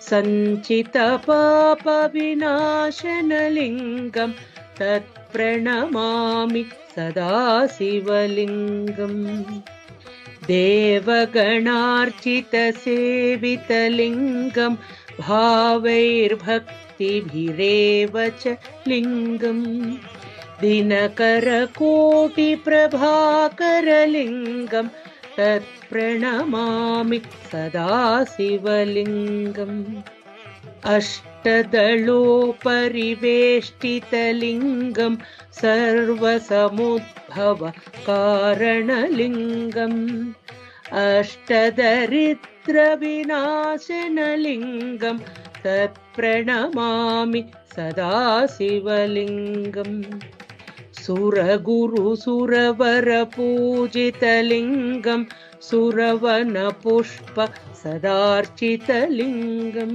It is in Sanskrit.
सञ्चितपापविनाशनलिङ्गं तत्प्रणमामि सदा शिवलिङ्गम् देवगणार्चितसेवितलिङ्गं भावैर्भक्तिभिरेव च लिङ्गम् दिनकरकोटिप्रभाकरलिङ्गं तत्प्रणमामि सदा शिवलिङ्गम् अष्टदलोपरिवेष्टितलिङ्गं सर्वसमुद्भवकारणलिङ्गम् अष्टदरिद्रविनाशनलिङ्गं तत्प्रणमामि सदा शिवलिङ्गम् सुरगुरुसुरवरपूजितलिङ्गं सुरवनपुष्प सदार्चितलिङ्गम्